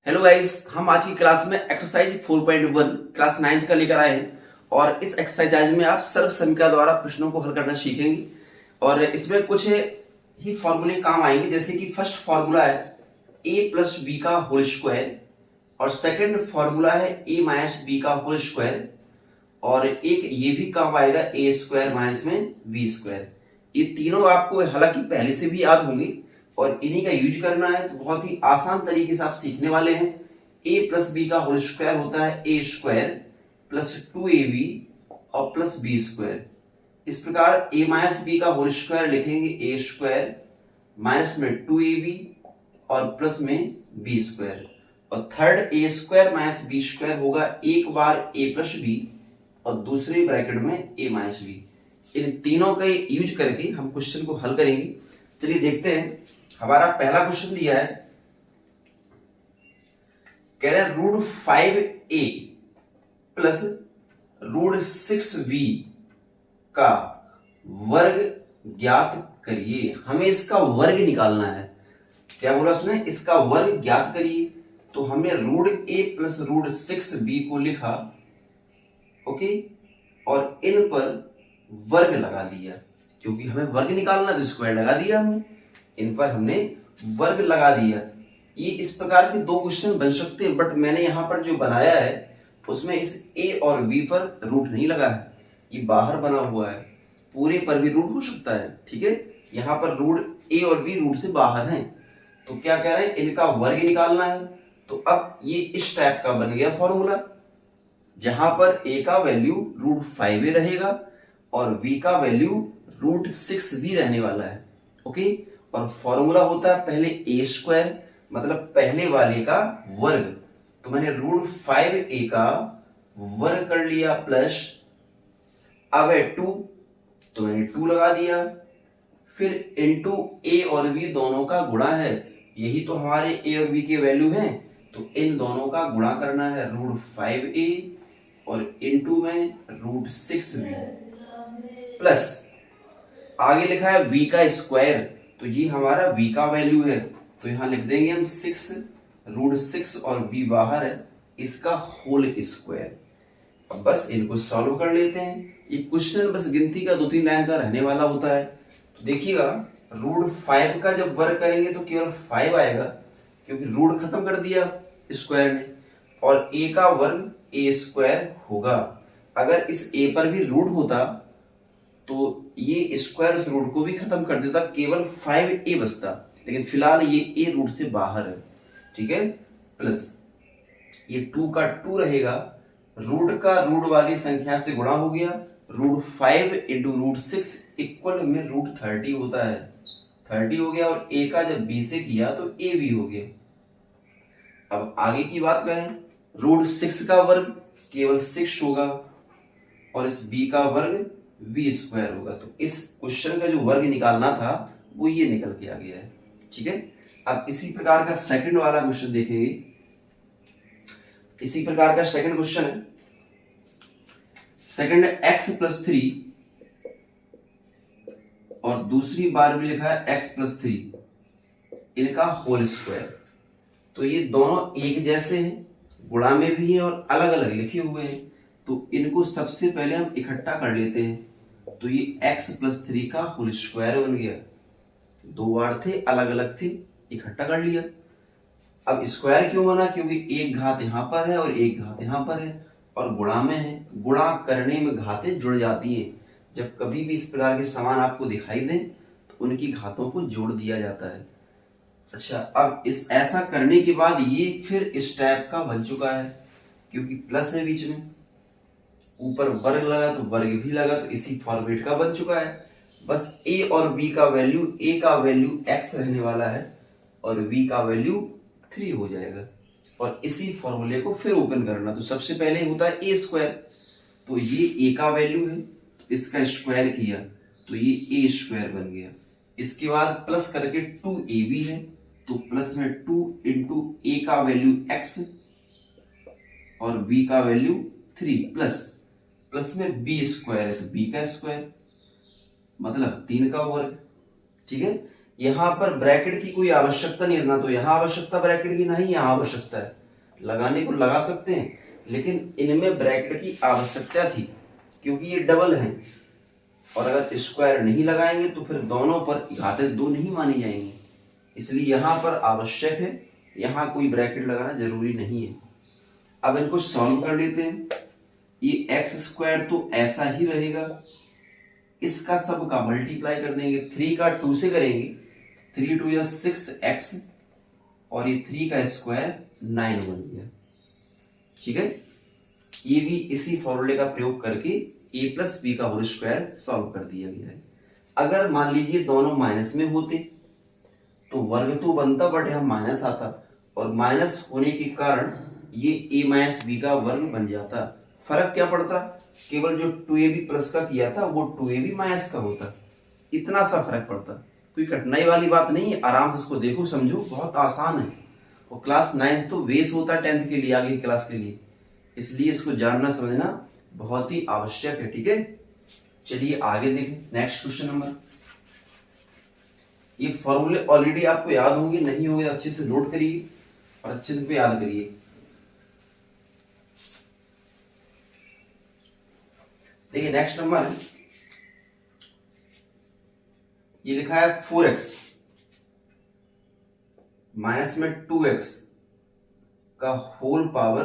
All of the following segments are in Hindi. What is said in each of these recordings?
हेलो गाइस, हम आज की क्लास में एक्सरसाइज 4.1 क्लास 9th का लेकर आए हैं। और इस एक्सरसाइज में आप सर्व समीकरण द्वारा प्रश्नों को हल करना सीखेंगे। और इसमें कुछ ही फॉर्मूले काम आएंगे, जैसे कि फर्स्ट फॉर्मूला है a प्लस बी का होल स्क्वायर, और सेकंड फॉर्मूला है a माइनस बी का होल स्क्वायर, और एक ये भी काम आएगा a स्क्वायर माइनस में बी स्क्वायर। ये तीनों आपको हालांकि पहले से भी याद होंगे और इन्हीं का यूज करना है, तो बहुत ही आसान तरीके से आप सीखने वाले हैं। a प्लस बी का होल स्क्वायर होता है a स्क्वायर प्लस 2ab और प्लस बी स्क्वायर। इस प्रकार a माइनस बी का होल स्क्वायर लिखेंगे a स्क्वायर माइनस में 2ab और प्लस में बी स्क्वायर, और third a square minus B square होगा एक बार a प्लस बी और दूसरे ब्रैकेट में a माइनस बी। इन तीनों का यूज करके हम क्वेश्चन को हल करेंगे। चलिए देखते हैं। हमारा पहला क्वेश्चन दिया है, कह रहे हैं root 5a plus root 6b का वर्ग ज्ञात करिए। हमें इसका वर्ग निकालना है। क्या बोला उसने? इसका वर्ग ज्ञात करिए। तो हमने root a plus root 6b को लिखा, ओके, और इन पर वर्ग लगा दिया, क्योंकि हमें वर्ग निकालना तो स्क्वायर लगा दिया हमने, इन पर हमने वर्ग लगा दिया। ये इस प्रकार के दो क्वेश्चन बन सकते हैं, बट मैंने यहाँ पर जो बनाया है उसमें इस a और b पर रूट नहीं लगा है, ये बाहर बना हुआ है। पूरे पर भी रूट हो सकता है, ठीक है। यहाँ पर रूट a और b रूट से बाहर हैं, तो क्या कह रहे हैं, इनका वर्ग निकालना है। तो अब ये इस टाइप का बन गया फॉर्मूला, जहां पर a का वैल्यू रूट 5a रहेगा और b का वैल्यू रूट 6b रहने वाला है, ओके। और फॉर्मूला होता है पहले a स्क्वायर, मतलब पहले वाले का वर्ग। तो मैंने रूट 5a का वर्ग कर लिया, प्लस अब है 2, तो मैंने 2 लगा दिया, फिर इंटू a और b दोनों का गुणा है। यही तो हमारे a और b के वैल्यू हैं, तो इन दोनों का गुणा करना है, रूट 5a और इंटू में रूट 6b, प्लस आगे लिखा है v का स्क्वायर, तो ये हमारा v का वैल्यू है, तो यहां लिख देंगे हम 6, रूट 6 और v बाहर है, इसका होल स्क्वायर। अब बस इनको सॉल्व कर लेते हैं। ये क्वेश्चन बस गिनती का 2-3 लाइन का रहने वाला होता है। तो देखिएगा, रूट 5 का जब वर्ग करेंगे तो केवल 5 आएगा, क्योंकि रूट खत्म कर दिया स्क्वायर ने, और a का वर्ग a स्क्वायर होगा। अगर इस a पर भी रूट होता तो ये स्क्वायर उस रूट को भी खत्म कर देता, केवल 5a बचता, लेकिन फिलहाल ये a रूट से बाहर है, ठीक है। प्लस ये 2 का 2 रहेगा, रूट का रूट वाली संख्या से गुणा हो गया, रूट 5 इंटू रूट 6 इक्वल में रूट 30 होता है, 30 हो गया, और a का जब b से किया तो a भी हो गया। अब आगे की बात करें, रूट 6 का वर्ग केवल 6 होगा, और इस b का वर्ग v स्क्वायर होगा। तो इस क्वेश्चन का जो वर्ग निकालना था वो ये निकल के आ गया है, ठीक है। अब इसी प्रकार का सेकंड वाला क्वेश्चन देखेंगे। इसी प्रकार का सेकंड क्वेश्चन है, सेकंड x प्लस 3 और दूसरी बार भी लिखा है x प्लस 3, इनका होल स्क्वायर। तो ये दोनों एक जैसे हैं, गुणा में भी हैं और अलग अलग लिखे हुए हैं, तो इनको सबसे पहले हम इकट्ठा कर लेते हैं। तो ये x प्लस 3 का होल स्क्वायर बन गया, दो बार थे, अलग अलग थे, इकट्ठा कर लिया। अब स्क्वायर क्यों बना? क्योंकि एक घात यहाँ पर है और एक घात यहाँ पर है, और गुणा में है, गुणा करने में घातें जुड़ जाती हैं। जब कभी भी इस प्रकार के समान आपको दिखाई दें तो उनकी घातों को जोड़ दिया जाता है। अच्छा, अब इस ऐसा करने के बाद ये फिर इस टाइप का बन चुका है, क्योंकि प्लस है बीच में, ऊपर वर्ग लगा तो वर्ग भी लगा, तो इसी फॉर्मेट का बन चुका है। बस a और b का वैल्यू, a का वैल्यू x रहने वाला है और b का वैल्यू 3 हो जाएगा, और इसी फॉर्मूले को फिर ओपन करना। तो सबसे पहले होता है a स्क्वायर, तो ये a का वैल्यू है, तो इसका स्क्वायर किया तो ये a स्क्वायर बन गया। इसके बाद प्लस करके 2ab है, तो प्लस में 2 इंटू a का वैल्यू x और b का वैल्यू 3, प्लस में b स्क्वायर है, तो b का स्क्वायर मतलब 3 का वर्ग, ठीक है। यहाँ पर ब्रैकेट की कोई आवश्यकता नहीं है, ना तो यहाँ आवश्यकता ब्रैकेट की, ना ही यहाँ आवश्यकता है। लगाने को लगा सकते हैं, लेकिन इनमें ब्रैकेट की आवश्यकता थी क्योंकि ये डबल हैं, और अगर स्क्वायर नहीं लगाएंगे तो फिर दोनों पर घातें 2 नहीं मानी जाएंगी, इसलिए यहाँ पर आवश्यक है, यहाँ कोई ब्रैकेट लगाना जरूरी नहीं है। अब इनको सॉल्व कर लेते हैं। ये एक्स स्क्वायर तो ऐसा ही रहेगा, इसका सब का मल्टीप्लाई कर देंगे, 3 का 2 से करेंगे, 3 2 या 6x, और ये 3 का स्क्वायर 9 बन गया। ठीक है, ये भी इसी फॉर्मूले का प्रयोग करके a प्लस बी का होल स्क्वायर सॉल्व कर दिया गया है। अगर मान लीजिए दोनों माइनस में होते तो वर्ग तो बनता, बट यहाँ माइनस आता, और माइनस होने के कारण ये a माइनस बी का वर्ग बन जाता। फर्क क्या पड़ता, केवल जो 2ab प्लस का किया था वो 2ab माइनस का होता, इतना सा फर्क पड़ता। कोई कठिनाई वाली बात नहीं है, आराम से इसको देखो समझो, बहुत आसान है। और क्लास 9 तो बेस होता है 10th के लिए, आगे क्लास के लिए, इसलिए इसको जानना समझना बहुत ही आवश्यक है। ठीक है, चलिए आगे देखें। नेक्स्ट क्वेश्चन नंबर, ये फॉर्मूले ऑलरेडी आपको याद होंगे, नहीं होंगे अच्छे से नोट करिए और अच्छे से याद करिए। देखिए नेक्स्ट नंबर, ये लिखा है 4x माइनस में 2x का होल पावर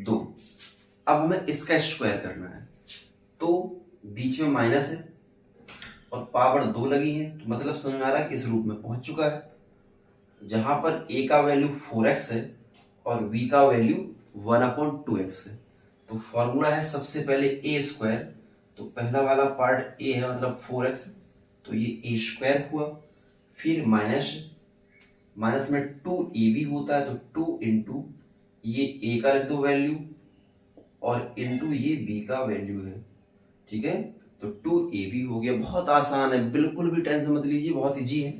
2। अब हमें इसका स्क्वायर करना है, तो बीच में माइनस है और पावर 2 लगी है, तो मतलब समझ में आ रहा है कि इस रूप में पहुंच चुका है, जहां पर a का वैल्यू 4x है और b का वैल्यू 1/2x है। तो फॉर्मूला है सबसे पहले a स्क्वायर, तो पहला वाला पार्ट a है मतलब 4x, तो ये a स्क्वायर हुआ, फिर माइनस में 2ab होता है, तो 2 इंटू ये a का रख दो वैल्यू और इंटू ये b का वैल्यू है। ठीक है, तो 2ab हो गया। बहुत आसान है, बिल्कुल भी टेंशन मत लीजिए, बहुत इजी है।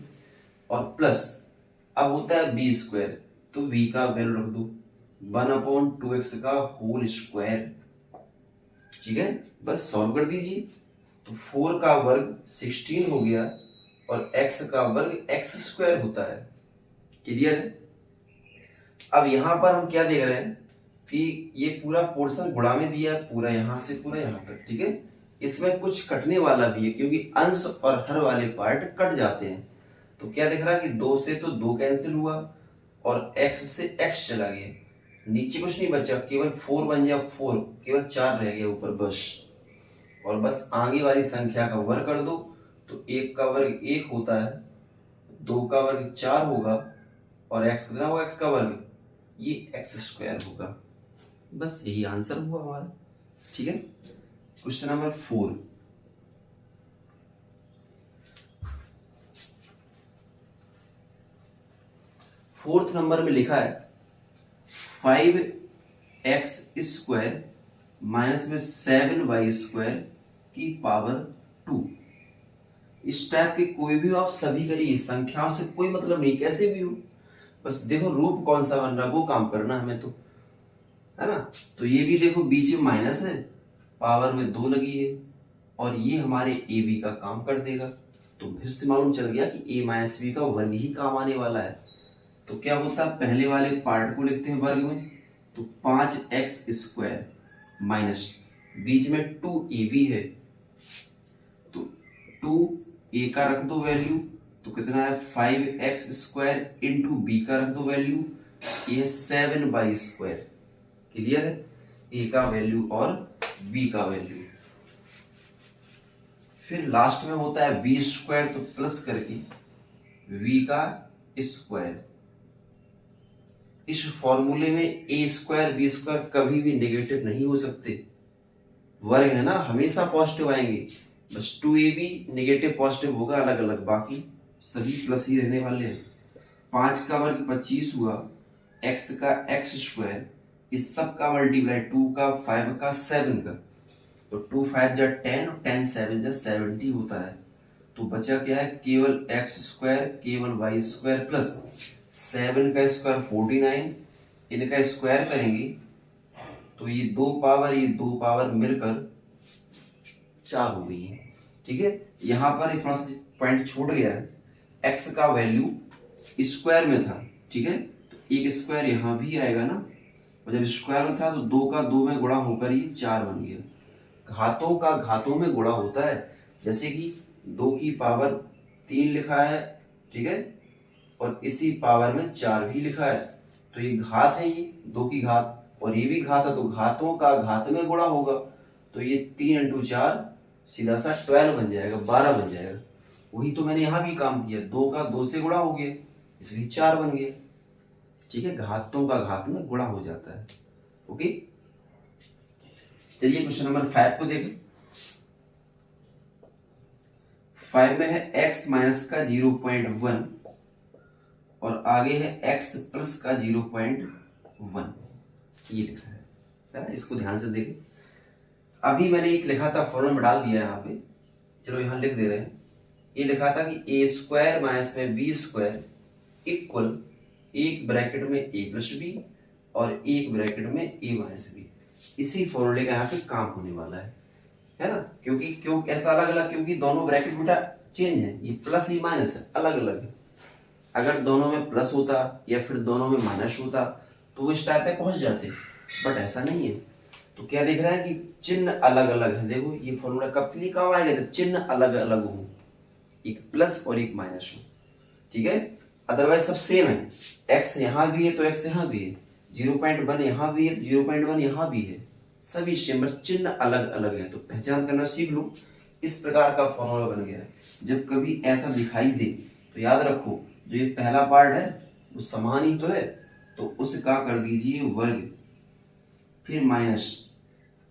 और प्लस अब होता है b स्क्वायर, तो v का वैल्यू रख दो 1/2x का होल स्क्वायर। ठीक है, बस सॉल्व कर दीजिए, तो 4 का वर्ग 16 हो गया और x का वर्ग x स्क्वायर होता है। क्लियर है। अब यहां पर हम क्या देख रहे हैं कि ये पूरा पोर्शन गुणा में दिया है, पूरा यहां से पूरा यहां तक। ठीक है, इसमें कुछ कटने वाला भी है क्योंकि अंश और हर वाले पार्ट कट जाते हैं। तो क्या दिख रहा है कि 2 से तो 2 कैंसिल हुआ और x से x चला गया, नीचे कुछ नहीं बचा, केवल 4 बन गया, 4 केवल 4 रह गया ऊपर बस। और बस आगे वाली संख्या का वर्ग कर दो, तो 1 का वर्ग 1 होता है, 2 का वर्ग 4 होगा और x कितना होगा, x का वर्ग ये x स्क्वायर होगा। बस यही आंसर हुआ हमारा। ठीक है, क्वेश्चन नंबर 4, फोर्थ नंबर में लिखा है 5x स्क्वायर माइनस में 7y स्क्वायर की पावर 2। इस टाइप के कोई भी आप सभी करिए, संख्याओं से कोई मतलब नहीं, कैसे भी हो, बस देखो रूप कौन सा बन रहा है वो काम करना हमें, तो है ना। तो ये भी देखो बीच में माइनस है, पावर में 2 लगी है, और ये हमारे ए बी का काम कर देगा। तो फिर से मालूम चल गया कि a माइनस बी का वर्ग ही काम आने वाला है। तो क्या होता है, पहले वाले पार्ट को लिखते हैं वर्ग में, तो 5x स्क्वायर माइनस बीच में 2ab है, तो 2a का रख दो वैल्यू, तो कितना है 5x स्क्वायर इंटू बी का रख दो वैल्यू, ये 7y स्क्वायर। क्लियर है, a का वैल्यू और b का वैल्यू। फिर लास्ट में होता है b स्क्वायर, तो प्लस करके v का स्क्वायर। इस फॉर्मूले में a स्क्वायर b स्क्वायर कभी भी नेगेटिव नहीं हो सकते, वर्ग है ना, हमेशा पॉजिटिव आएंगे। बस 2ab नेगेटिव पॉजिटिव होगा अलग अलग, बाकी सभी प्लस ही रहने वाले हैं। 5 का वर्ग 25 हुआ, x का x स्क्वायर, इस सब का मल्टीप्लाई 2 का 5 का 7 का, तो 2 5 जा 10 और 10 7 जा 70 होता है। तो बचा क्या है, केवल x स्क्वायर केवल y स्क्वायर प्लस 7 का स्क्वायर 49, इनका स्क्वायर करेंगे तो ये 2 पावर मिलकर 4 हो गई है। ठीक है, यहाँ पर एक थोड़ा सा पॉइंट छूट गया है, x का वैल्यू स्क्वायर में था, ठीक है, तो एक स्क्वायर यहाँ भी आएगा ना, और जब स्क्वायर में था तो 2 का 2 में गुणा होकर ये 4 बन गया। घातों का घातों में गुणा होता है, जैसे कि 2 की पावर 3 लिखा है, ठीक है, और इसी पावर में 4 भी लिखा है, तो ये घात है, ये 2 की घात, और ये भी घात है, तो घातों का घात में गुणा होगा, तो ये 3 × 4 सीधा सा 12 बन जाएगा, 12 बन जाएगा। वही तो मैंने यहाँ भी काम किया, 2 का 2 से गुणा हो गया, इसलिए 4 बन गया, ठीक है, घातों का घात में गुणा हो जाता है। ओके, चलिए क्वेश्चन नंबर 5 को देखें। 5 में है x माइनस का 0.1 और आगे है x प्लस का 0.1, ये लिखा है ना, इसको ध्यान से देखें। अभी मैंने एक लिखा था, फॉर्मूला में डाल दिया यहाँ पे, चलो यहाँ लिख दे रहे हैं। ये लिखा था कि a² माइनस में b² इक्वल एक ब्रैकेट में a प्लस b और एक ब्रैकेट में a माइनस b। इसी फॉर्मूले का यहाँ पे काम होने वाला है ना, क्यों ऐसा अलग अलग, क्योंकि दोनों ब्रैकेट बेटा चेंज है, ये प्लस ही माइनस है, अलग अलग है। अगर दोनों में प्लस होता या फिर दोनों में माइनस होता तो वो इस टाइप पे पहुंच जाते, बट ऐसा नहीं है। तो क्या दिख रहा है कि चिन्ह अलग अलग है। देखो ये फॉर्मूला कब के लिए काम आएगा, जब चिन्ह अलग अलग हो, एक प्लस और एक माइनस हो, ठीक है, अदरवाइज सब सेम है। x यहाँ भी है तो x यहाँ भी है, 0.1 यहाँ भी है तो 0.1 यहाँ भी है, सभी सेम, चिन्ह अलग अलग है। तो पहचान करना सीख लो, इस प्रकार का फॉर्मूला बन गया है। जब कभी ऐसा दिखाई दे तो याद रखो, जो ये पहला पार्ट है वो समान ही तो है, तो उसका कर दीजिए वर्ग, फिर माइनस,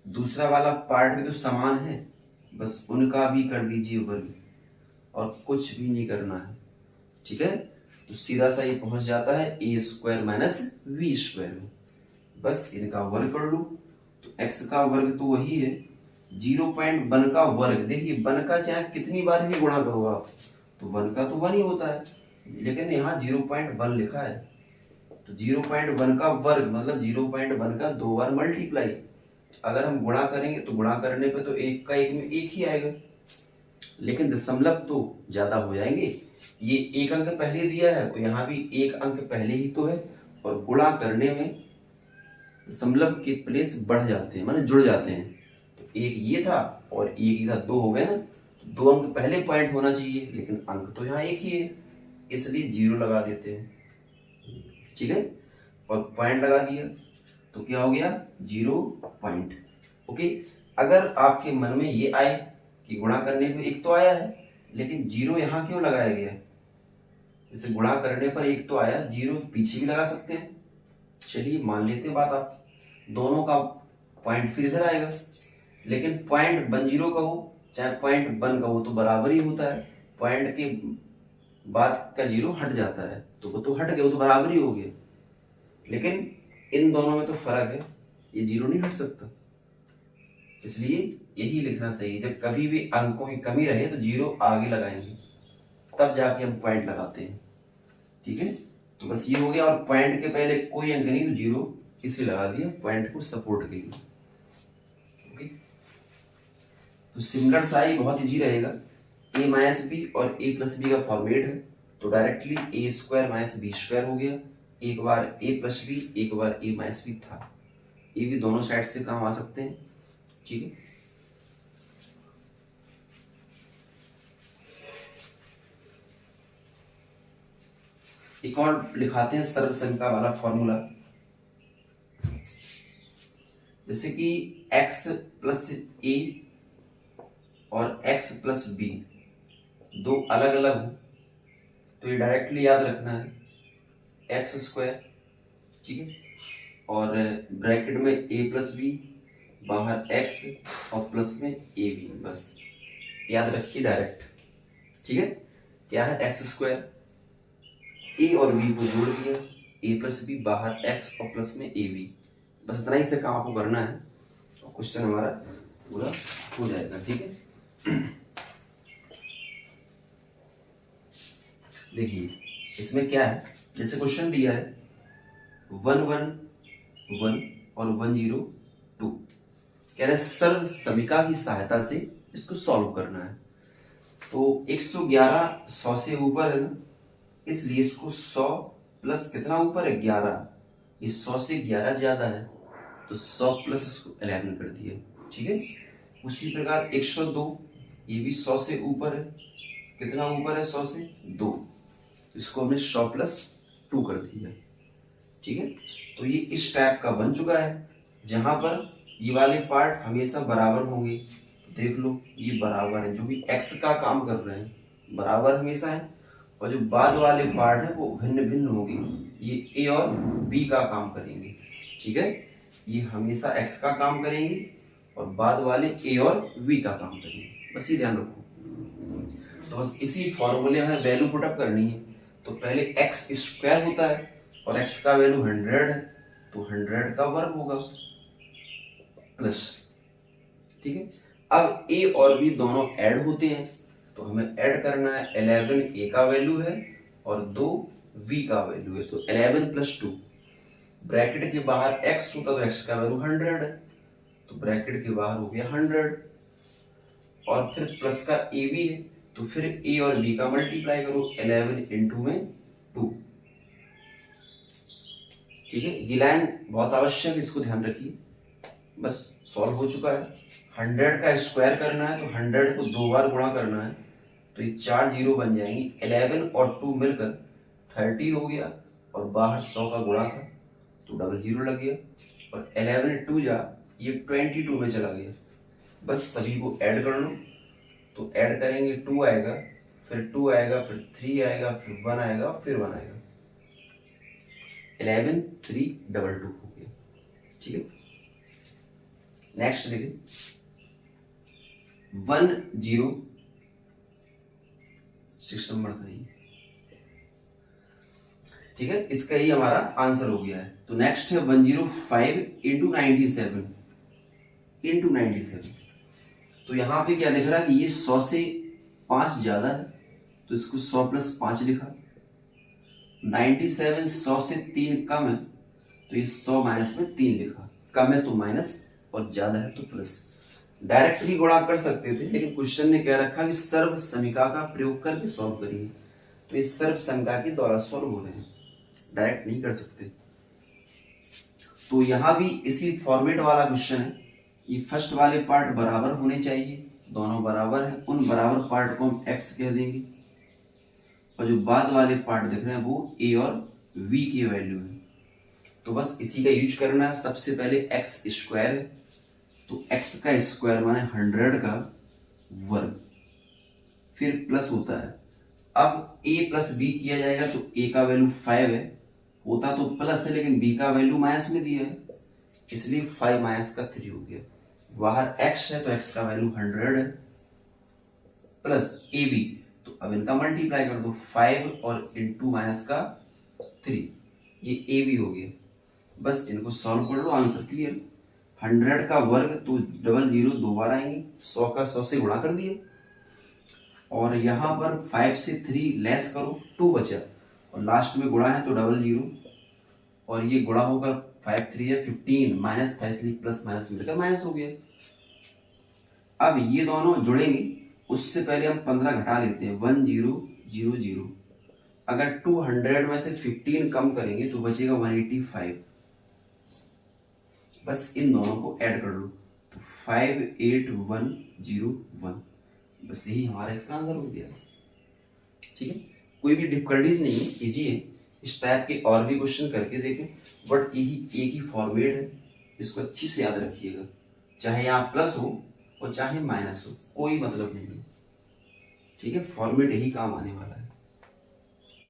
दूसरा वाला पार्ट भी तो समान है, बस उनका भी कर दीजिए वर्ग, और कुछ भी नहीं करना है, ठीक है। तो सीधा सा ये पहुंच जाता है a² माइनस v² में, बस इनका वर्ग कर लो। तो x का वर्ग तो वही है 0.1 का वर्ग। देखिए 1 का चाहे कितनी बार भी गुणा करो आप, तो 1 का तो 1 ही होता है, लेकिन यहाँ 0.1 लिखा है, तो 0.1 का वर्ग मतलब 0.1 का 2 बार मल्टीप्लाई। अगर हम गुणा करेंगे तो गुणा करने पे तो 1 का 1 में 1 ही आएगा, लेकिन दशमलव तो ज्यादा हो जाएंगे। ये 1 अंक पहले दिया है, तो यहाँ भी 1 अंक पहले ही तो है, और गुणा करने में दशमलव के प्लेस बढ़ जाते हैं, माने जुड़ जाते हैं। तो एक ये था और एक ही था, 2 हो गए ना, तो 2 अंक पहले पॉइंट होना चाहिए, लेकिन अंक तो यहाँ 1 ही है, इसलिए 0 लगा देते हैं, ठीक है, और पॉइंट लगा दिया तो क्या हो गया 0 पॉइंट। ओके, अगर आपके मन में ये आए कि गुणा करने पे 1 तो आया है, लेकिन 0 यहाँ क्यों लगाया गया, जैसे गुणा करने पर 1 तो आया, 0 पीछे भी लगा सकते हैं। चलिए मान लेते हैं बात आप, दोनों का पॉइंट फिर इधर आएगा, लेकिन पॉइंट 10 का हो चाहे पॉइंट 1 का हो तो बराबर ही होता है। पॉइंट के बाद का 0 हट जाता है, तो वो तो हट गया, वो तो बराबर ही हो गया, लेकिन इन दोनों में तो फर्क है, ये 0 नहीं हट सकता, इसलिए यही लिखना सही है। जब कभी भी अंकों की कमी रहे तो 0 आगे लगाएंगे, तब जाके हम पॉइंट लगाते हैं, ठीक है। तो बस ये हो गया, और पॉइंट के पहले कोई अंक नहीं तो 0 इसलिए लगा दिया, पॉइंट को सपोर्ट के लिए। ओके, तो सिमिलर सा ही बहुत इजी रहेगा, a माइनस बी और a प्लस बी का फॉर्मेट है, तो डायरेक्टली a² माइनस b² हो गया, एक बार a प्लस बी एक बार a माइनस बी था, ये भी दोनों साइड से काम आ सकते हैं, ठीक है। एक और लिखाते हैं सर्वसंख्या वाला फॉर्मूला, जैसे कि x प्लस a और x प्लस b दो अलग अलग हो, तो ये डायरेक्टली याद रखना है x², ठीक है, और ब्रैकेट में a प्लस बी, बाहर x और प्लस में a b, बस याद रखिए डायरेक्ट, ठीक है। क्या है x², a और b को जोड़ दिया, a प्लस बी, बाहर x और प्लस में a b, बस इतना ही से काम आपको करना है और क्वेश्चन हमारा पूरा हो जाएगा, ठीक है। देखिए इसमें क्या है, जैसे क्वेश्चन दिया है 1 1 1 और 1 0 2, कह रहे सर्व समीका की सहायता से इसको सॉल्व करना है। तो 111 100 से ऊपर है ना, इसलिए इसको 100 प्लस कितना ऊपर है 11, ये 100 से 11 ज्यादा है तो 100 प्लस इसको 11 कर दिया, ठीक है। उसी प्रकार 102, ये भी 100 से ऊपर है, कितना ऊपर है 100 से 2, तो इसको हमने 100 प्लस 2 कर दिया, ठीक है। तो ये इस टाइप का बन चुका है जहां पर ये वाले पार्ट हमेशा बराबर होंगे। देख लो ये बराबर है, जो भी x का काम कर रहे हैं बराबर हमेशा है, और जो बाद वाले पार्ट है वो भिन्न भिन्न होंगे, ये a और b का काम करेंगे, ठीक है। ये हमेशा x का काम करेंगे और बाद वाले a और b का काम करेंगे, बस ये ध्यान रखो। तो बस इसी फॉर्मूले में वैल्यू पुटअप करनी है। तो पहले x स्क्वायर होता है और x का वैल्यू 100 है, तो 100 का वर्ग होगा प्लस, ठीक है। अब a और b दोनों ऐड होते हैं, तो हमें ऐड करना है 11 a का वैल्यू है और 2 v का वैल्यू है, तो 11 प्लस 2, ब्रैकेट के बाहर x होता तो x का वैल्यू 100 है, तो ब्रैकेट के बाहर हो गया 100, और फिर प्लस का a भी है, तो फिर a और b का मल्टीप्लाई करो, 11 इंटू में 2, ठीक है। ये लाइन बहुत आवश्यक है, इसको ध्यान रखिए। बस सॉल्व हो चुका है। 100 का स्क्वायर करना है तो 100 को 2 बार गुणा करना है, तो ये 4 जीरो बन जाएंगी, 11 और 2 मिलकर 30 हो गया, और बाहर 100 का गुणा था तो डबल जीरो लग गया, और 11 2 जा ये 22 में चला गया। बस सभी को ऐड कर लो, तो ऐड करेंगे 2 आएगा, फिर 2 आएगा, फिर 3 आएगा, फिर 1 आएगा, फिर 1 आएगा, 11 3 2 हो गया, ठीक है। नेक्स्ट देखिए 106 नंबर था ये, ठीक है। इसका ही हमारा आंसर हो गया है। तो नेक्स्ट है 105 इंटू 97 इंटू 97। तो यहाँ पे क्या लिख रहा है कि ये 100 से 5 ज्यादा है, तो इसको 100 प्लस 5 लिखा। 97 100 से 3 कम है, तो ये 100 माइनस में 3 लिखा। कम है तो माइनस और ज्यादा है तो प्लस। डायरेक्ट भी गुणा कर सकते थे, लेकिन क्वेश्चन ने क्या रखा कि सर्व समीका का प्रयोग करके सॉल्व करिए, तो ये सर्व समीका के द्वारा सॉल्व हो रहे हैं, डायरेक्ट नहीं कर सकते। तो यहाँ भी इसी फॉर्मेट वाला क्वेश्चन है। ये फर्स्ट वाले पार्ट बराबर होने चाहिए, दोनों बराबर है, उन बराबर पार्ट को हम x कह देंगे, और जो बाद वाले पार्ट दिख रहे हैं वो a और v की वैल्यू है। तो बस इसी का यूज करना है। सबसे पहले x स्क्वायर है, तो x का स्क्वायर माने 100 का वर्ग, फिर प्लस होता है। अब a प्लस b किया जाएगा, तो a का वैल्यू 5 है, होता तो प्लस है लेकिन b का वैल्यू माइनस में दिया है, इसलिए 5 माइनस का 3 हो गया। बाहर x है तो x का वैल्यू 100 है, प्लस ab, तो अब इनका मल्टीप्लाई कर दो, 5 और इंटू माइनस का 3, ये ab हो गया। बस इनको सॉल्व कर लो, आंसर क्लियर। 100 का वर्ग तो डबल जीरो 2 बार आएंगे, 100 का 100 से गुणा कर दिए, और यहाँ पर 5 से 3 लेस करो, 2 बचा, और लास्ट में गुणा है तो डबल जीरो, और ये गुणा होकर 5 3 है 15, माइनस था इसलिए प्लस माइनस मिलकर माइनस हो गया। अब ये दोनों जुड़ेंगे, उससे पहले हम 15 घटा लेते हैं, 1 0 0 0। अगर 200 में से 15 कम करेंगे तो बचेगा 185। बस इन दोनों को ऐड कर लो, तो 58101, बस यही हमारा इसका आंसर हो गया, ठीक है। कोई भी डिफिकल्टीज नहीं है, इजी है। इस टाइप के और भी क्वेश्चन करके देखें, बट यही एक ही फॉर्मेट है, इसको अच्छी से याद रखिएगा। चाहे यहाँ प्लस हो और चाहे माइनस हो, कोई मतलब नहीं है, ठीक है। फॉर्मेट यही काम आने वाला है।